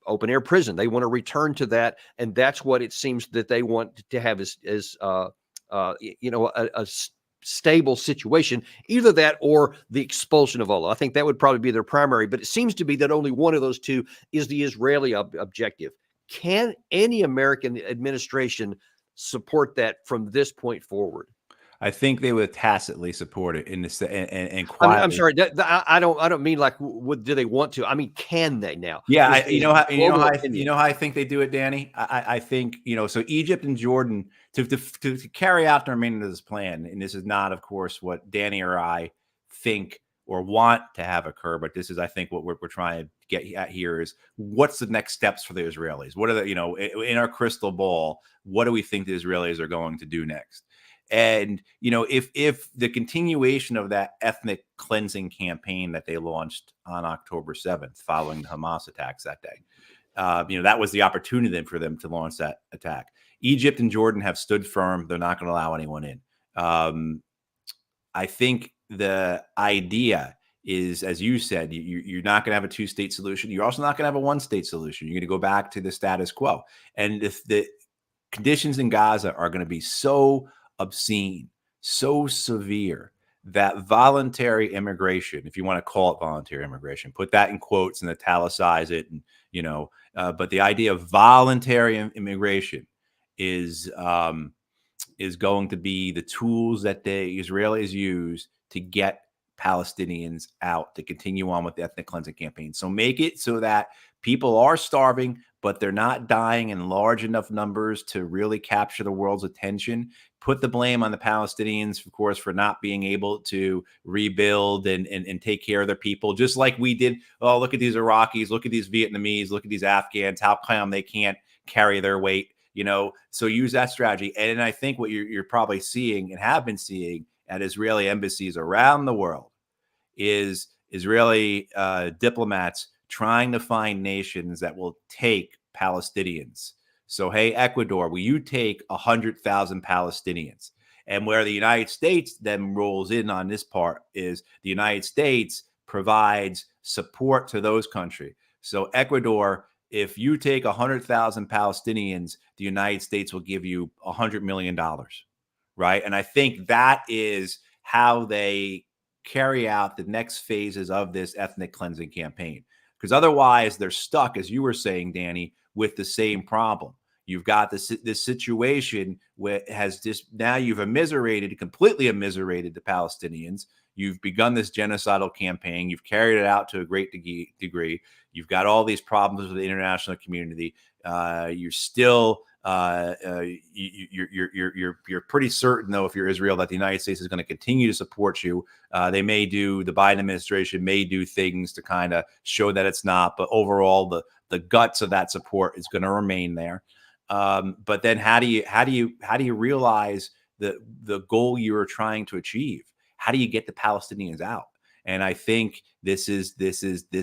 open air prison. They want to return to that. And that's what it seems that they want to have as a stable situation, either that or the expulsion of Allah. I think that would probably be their primary, but it seems to be that only one of those two is the Israeli objective. Can any American administration support that from this point forward? I think they would tacitly support it and quietly. I'm sorry. I don't mean like do they want to? I mean, can they now? Yeah, you know how I think they do it, Danny. I think so Egypt and Jordan to carry out the remainder of this plan, and this is not, of course, what Danny or I think or want to have occur. But this is, I think, what we're trying to get at here is what's the next steps for the Israelis? What are the, in our crystal ball, what do we think the Israelis are going to do next? And, if the continuation of that ethnic cleansing campaign that they launched on October 7th, following the Hamas attacks that day, that was the opportunity then for them to launch that attack. Egypt and Jordan have stood firm. They're not going to allow anyone in. I think the idea is, as you said, you're not going to have a two-state solution. You're also not going to have a one-state solution. You're going to go back to the status quo. And if the conditions in Gaza are going to be so obscene, so severe, that voluntary immigration, if you want to call it voluntary immigration, put that in quotes and italicize it, and but the idea of voluntary immigration is going to be the tools that the Israelis use to get Palestinians out, to continue on with the ethnic cleansing campaign. So make it so that people are starving, but they're not dying in large enough numbers to really capture the world's attention. Put the blame on the Palestinians, of course, for not being able to rebuild and take care of their people, just like we did. Oh, look at these Iraqis, look at these Vietnamese, look at these Afghans, how come they can't carry their weight? So use that strategy. And I think what you're probably seeing and have been seeing at Israeli embassies around the world is Israeli diplomats trying to find nations that will take Palestinians. So, hey, Ecuador, will you take 100,000 Palestinians? And where the United States then rolls in on this part is the United States provides support to those countries. So Ecuador, if you take 100,000 Palestinians, the United States will give you $100 million, right? And I think that is how they carry out the next phases of this ethnic cleansing campaign. Because otherwise, they're stuck, as you were saying, Danny, with the same problem. You've got this situation where it has this, now you've completely immiserated the Palestinians. You've begun this genocidal campaign. You've carried it out to a great degree. You've got all these problems with the international community. You're still you're pretty certain, though, if you're Israel, that the United States is going to continue to support you. The Biden administration may do things to kind of show that it's not, but overall, the guts of that support is going to remain there. But then how do you realize the goal you are trying to achieve? How do you get the Palestinians out? And I think this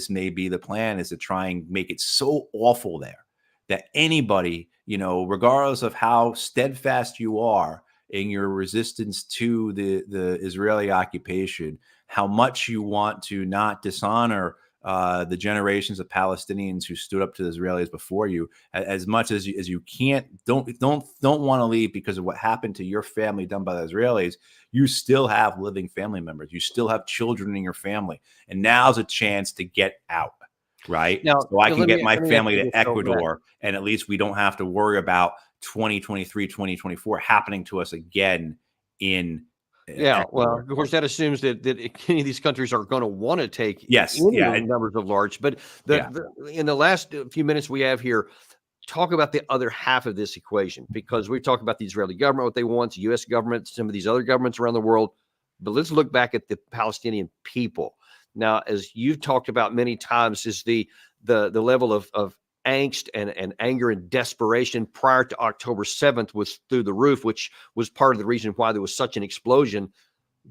may be the plan, is to try and make it so awful there that anybody, regardless of how steadfast you are in your resistance to the Israeli occupation, how much you want to not dishonor the generations of Palestinians who stood up to the Israelis before you, as much as you can't, don't want to leave because of what happened to your family done by the Israelis. You still have living family members. You still have children in your family, and now's a chance to get out. Right now, so I can get my family to Ecuador, and at least we don't have to worry about 2023, 2024 happening to us again in. Yeah, well, of course, that assumes that any of these countries are going to want to take numbers of large. But in the last few minutes we have here, talk about the other half of this equation, because we talk about the Israeli government, what they want, the U.S. government, some of these other governments around the world. But let's look back at the Palestinian people. Now, as you've talked about many times, is the level of angst and anger and desperation prior to October 7th was through the roof, which was part of the reason why there was such an explosion.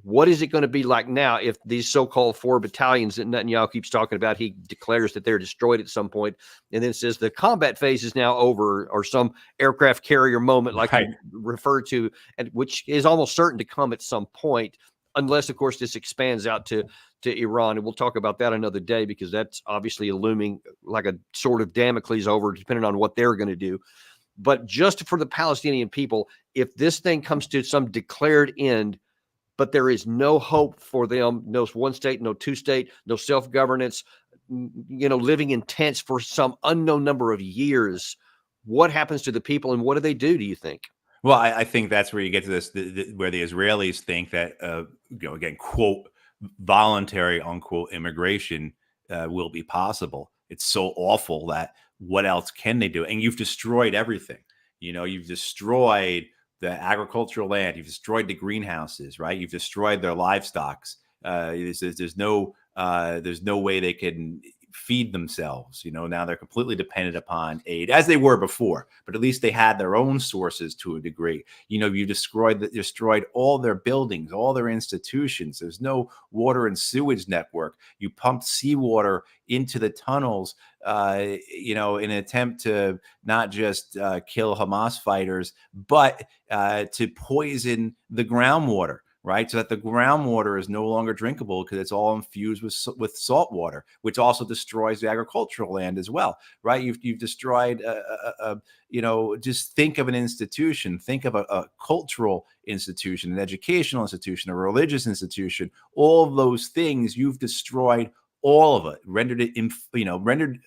What is it going to be like now if these so-called 4 battalions that Netanyahu keeps talking about, he declares that they're destroyed at some point, and then says the combat phase is now over, or some aircraft carrier moment like you referred to, and which is almost certain to come at some point, unless, of course, this expands out to Iran. And we'll talk about that another day, because that's obviously a looming, like a sword of Damocles over, depending on what they're going to do. But just for the Palestinian people, if this thing comes to some declared end, but there is no hope for them, no one state, no two state, no self-governance, living in tents for some unknown number of years, what happens to the people, and what do they do you think? Well, I think that's where you get to this, where the Israelis think that, again, quote, voluntary, unquote, immigration will be possible. It's so awful that what else can they do? And you've destroyed everything. You've destroyed the agricultural land. You've destroyed the greenhouses, right? You've destroyed their livestock. There's no way they can feed themselves. Now they're completely dependent upon aid, as they were before, but at least they had their own sources to a degree. You destroyed all their buildings, all their institutions. There's no water and sewage network. You pumped seawater into the tunnels, in an attempt to not just kill Hamas fighters, but to poison the groundwater. Right, so that the groundwater is no longer drinkable because it's all infused with salt water, which also destroys the agricultural land as well. Right, you've destroyed, just think of an institution, think of a cultural institution, an educational institution, a religious institution. All of those things you've destroyed, all of it, rendered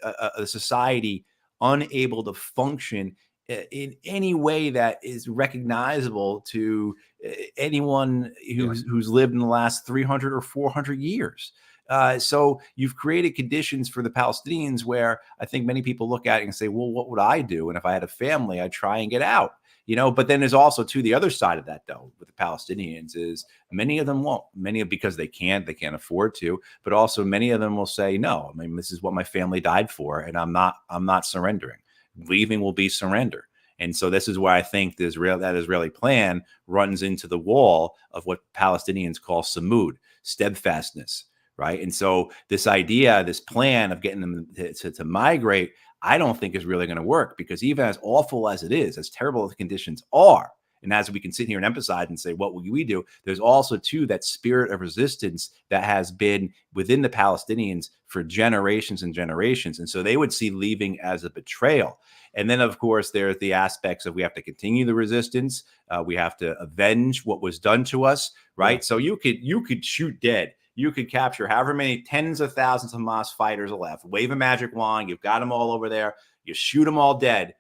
a society unable to function in any way that is recognizable to anyone who's lived in the last 300 or 400 years. So you've created conditions for the Palestinians where I think many people look at it and say, well, what would I do? And if I had a family, I'd try and get out. But then there's also the other side of that, though, with the Palestinians is many of them won't, because they can't afford to, but also many of them will say, no, I mean, this is what my family died for, and I'm not surrendering. Leaving will be surrender. And so this is why I think that Israeli plan runs into the wall of what Palestinians call samud, steadfastness, right? And so this idea, this plan of getting them to migrate, I don't think is really going to work, because even as awful as it is, as terrible as the conditions are, and as we can sit here and emphasize and say, what will we do? There's also, too, that spirit of resistance that has been within the Palestinians for generations and generations. And so they would see leaving as a betrayal. And then, of course, there's the aspects of we have to continue the resistance. We have to avenge what was done to us, right? Yeah. So you could shoot dead. You could capture however many tens of thousands of Hamas fighters are left. Wave a magic wand. You've got them all over there. You shoot them all dead.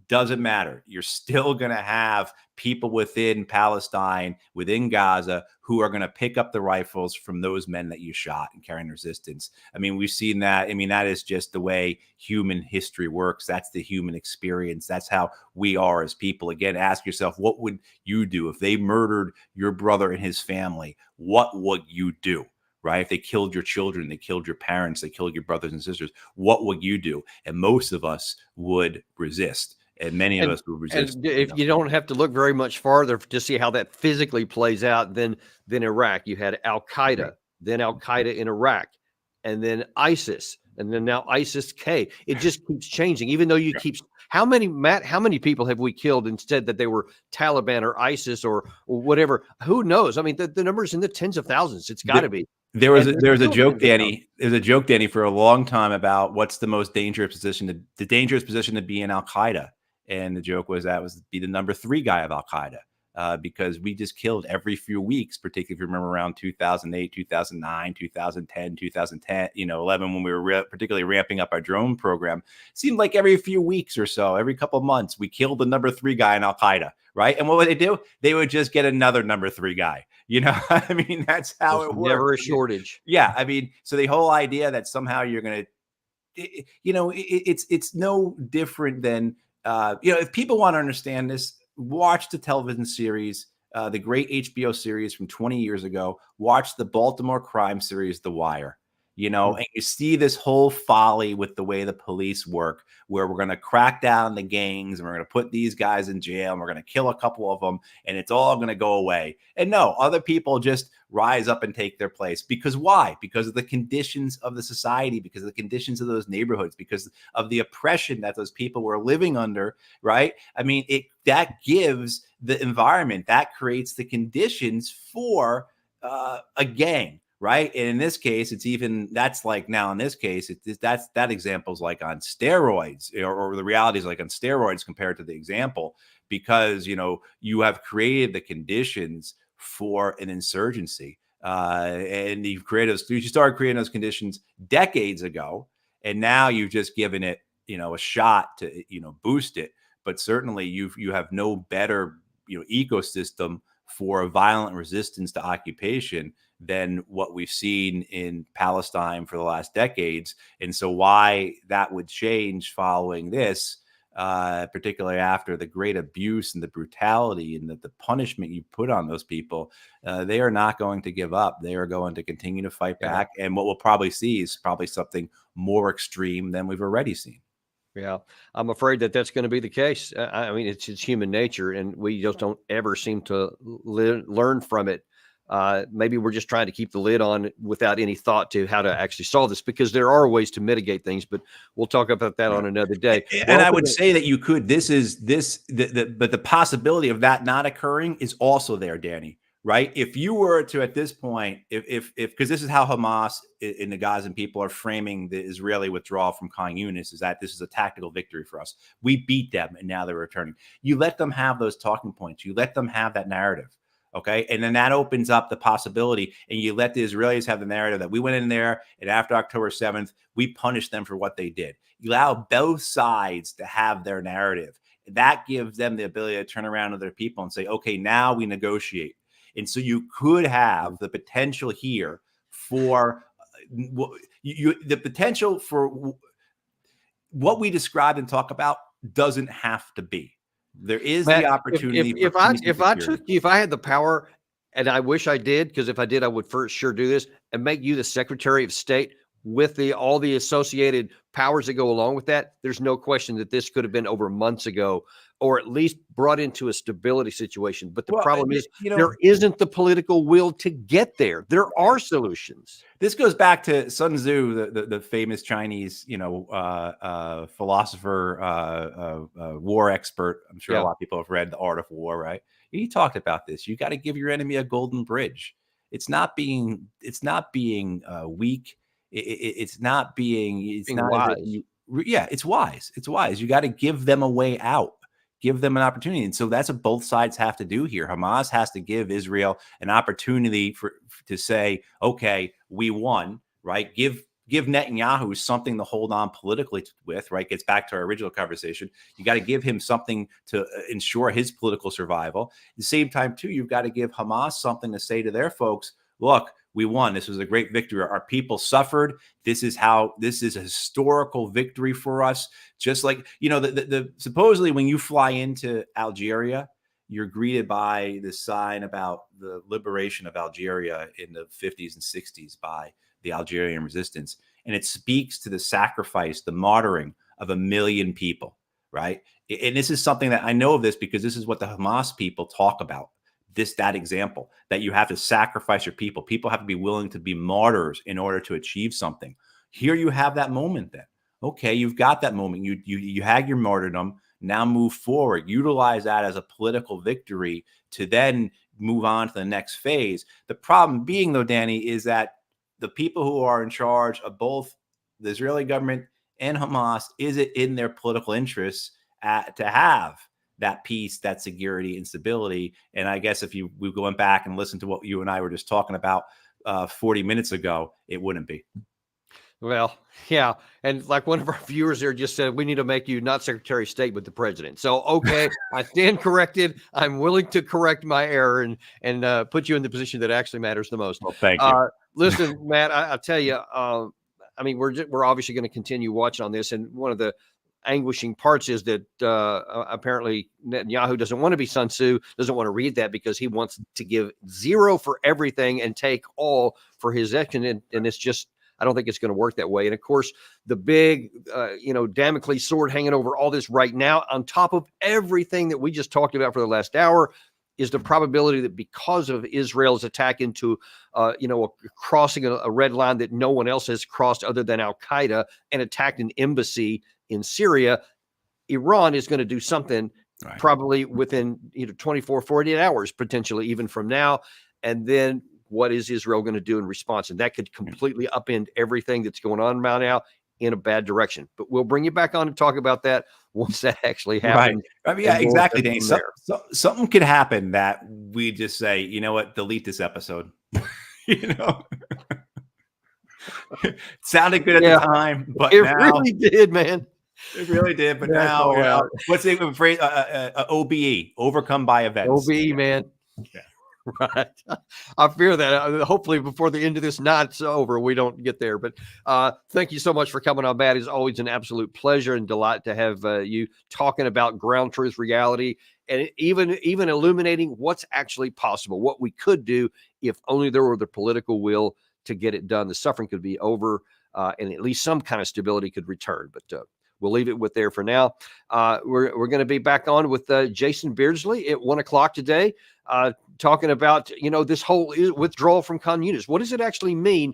Doesn't matter. You're still going to have people within Palestine, within Gaza, who are going to pick up the rifles from those men that you shot and carrying resistance. I mean, we've seen that. I mean, that is just the way human history works. That's the human experience. That's how we are as people. Again, ask yourself, what would you do if they murdered your brother and his family? What would you do? Right? If they killed your children, they killed your parents, they killed your brothers and sisters, what would you do? And most of us would resist. And many of us will resist. And if you don't have to look very much farther to see how that physically plays out, then Iraq, you had Al-Qaeda, right. Then Al-Qaeda in Iraq, and then ISIS, and then now ISIS-K. It just keeps changing, even though you keep. How many people have we killed instead that they were Taliban or ISIS or whatever? Who knows? I mean, the number's in the tens of thousands. It's got to be. There was a joke, Danny. There's a joke, Danny, for a long time about what's the most dangerous position, the dangerous position to be in Al-Qaeda. And the joke was that was be the number 3 guy of Al-Qaeda, because we just killed every few weeks, particularly if you remember around 2008, 2009, 2010, 11, when we were particularly ramping up our drone program. It seemed like every few weeks or so, every couple of months, we killed the number 3 guy in Al-Qaeda, right? And what would they do? They would just get another number 3 guy. I mean, that's how it works. Never a shortage. Yeah. I mean, so the whole idea that somehow you're going to, it's no different than, if people want to understand this, watch the television series, the great HBO series from 20 years ago. Watch the Baltimore crime series, The Wire. And you see this whole folly with the way the police work, where we're going to crack down on the gangs and we're going to put these guys in jail and we're going to kill a couple of them and it's all going to go away. And no, other people just rise up and take their place. Because why? Because of the conditions of the society, because of the conditions of those neighborhoods, because of the oppression that those people were living under, right? I mean, that gives the environment, that creates the conditions for a gang. Right. And in this case, that example is like on steroids, or the reality is like on steroids compared to the example, because, you have created the conditions for an insurgency, and you started creating those conditions decades ago. And now you've just given it, a shot to, boost it. But certainly you have no better, ecosystem for a violent resistance to occupation than what we've seen in Palestine for the last decades. And so why that would change following this, particularly after the great abuse and the brutality and the punishment you put on those people, they are not going to give up. They are going to continue to fight back. And what we'll probably see is probably something more extreme than we've already seen. Yeah, I'm afraid that that's going to be the case. I mean, it's human nature, and we just don't ever seem to learn from it. Maybe we're just trying to keep the lid on without any thought to how to actually solve this, because there are ways to mitigate things, but we'll talk about that on another day. And I would say that you could, but the possibility of that not occurring is also there, Danny, right? If you were to, at this point, because this is how Hamas and the Gazan people are framing the Israeli withdrawal from Khan Yunis, is that this is a tactical victory for us. We beat them and now they're returning. You let them have those talking points. You let them have that narrative. Okay. And then that opens up the possibility, and you let the Israelis have the narrative that we went in there and after October 7th, we punished them for what they did. You allow both sides to have their narrative. That gives them the ability to turn around to their people and say, okay, now we negotiate. And so you could have the potential here for the potential for what we described and talk about doesn't have to be. There is the opportunity. If I had the power, and I wish I did, because if I did, I would for sure do this and make you the Secretary of State with all the associated powers that go along with that. There's no question that this could have been over months ago, or at least brought into a stability situation. But the problem is, there isn't the political will to get there. There are solutions. This goes back to Sun Tzu, the famous Chinese, philosopher, war expert. I'm sure a lot of people have read The Art of War, right? He talked about this. You got to give your enemy a golden bridge. It's not being weak. It's not wise. It's wise. It's wise. You got to give them a way out. Give them an opportunity. And so that's what both sides have to do here. Hamas has to give Israel an opportunity to say, okay, we won, right? Give Netanyahu something to hold on politically with, right? Gets back to our original conversation. You got to give him something to ensure his political survival. At the same time, too, you've got to give Hamas something to say to their folks, look, we won. This was a great victory. Our people suffered. This is a historical victory for us. Just like, supposedly when you fly into Algeria, you're greeted by this sign about the liberation of Algeria in the 50s and 60s by the Algerian resistance. And it speaks to the sacrifice, the martyring of 1 million people, right? And this is something that I know of this because this is what the Hamas people talk about. That example, that you have to sacrifice your people. People have to be willing to be martyrs in order to achieve something. Here you have that moment then. Okay, you've got that moment. You had your martyrdom. Now move forward. Utilize that as a political victory to then move on to the next phase. The problem being, though, Danny, is that the people who are in charge of both the Israeli government and Hamas, is it in their political interests to have that peace, that security and stability? And I guess if we went back and listened to what you and I were just talking about 40 minutes ago, it wouldn't be. Well, yeah. And like one of our viewers there just said, we need to make you not Secretary of State, but the president. So, okay, I stand corrected. I'm willing to correct my error and put you in the position that actually matters the most. Well, thank you. Listen, Matt, I tell you, I mean, we're obviously going to continue watching on this. And one of the anguishing parts is that apparently Netanyahu doesn't want to be Sun Tzu, doesn't want to read that, because he wants to give zero for everything and take all for his action. And it's just, I don't think it's going to work that way. And of course, the big, Damocles sword hanging over all this right now, on top of everything that we just talked about for the last hour, is the probability that because of Israel's attack into, crossing a red line that no one else has crossed other than Al-Qaeda, and attacked an embassy in Syria, Iran is going to do something probably within 24, 48 hours, potentially even from now. And then what is Israel going to do in response? And that could completely upend everything that's going on right now in a bad direction. But we'll bring you back on and talk about that once that actually happens. Right. I mean, yeah, exactly, Danny. Something could happen that we just say, you know what, delete this episode. It sounded good at the time, but it really did, man. It really did. But now, what's the phrase? OBE, overcome by events. OBE, man. Yeah. Right. I fear that hopefully before the end of this night's over, we don't get there. But thank you so much for coming on, Matt. It's always an absolute pleasure and delight to have you talking about ground truth reality and even illuminating what's actually possible, what we could do if only there were the political will to get it done. The suffering could be over and at least some kind of stability could return. But we'll leave it with there for now. We're going to be back on with Jason Beardsley at 1 o'clock today, talking about, this whole withdrawal from Khan Yunis. What does it actually mean,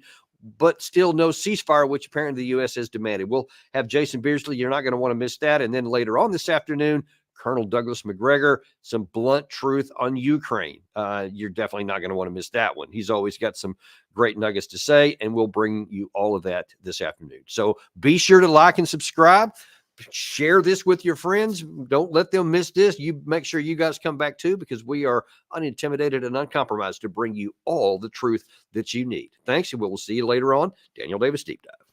but still no ceasefire, which apparently the U.S. has demanded? We'll have Jason Beardsley. You're not going to want to miss that. And then later on this afternoon, Colonel Douglas McGregor, some blunt truth on Ukraine. You're definitely not going to want to miss that one. He's always got some great nuggets to say, and we'll bring you all of that this afternoon. So be sure to like and subscribe. Share this with your friends. Don't let them miss this. You make sure you guys come back too, because we are unintimidated and uncompromised to bring you all the truth that you need. Thanks, and we'll see you later on Daniel Davis Deep Dive.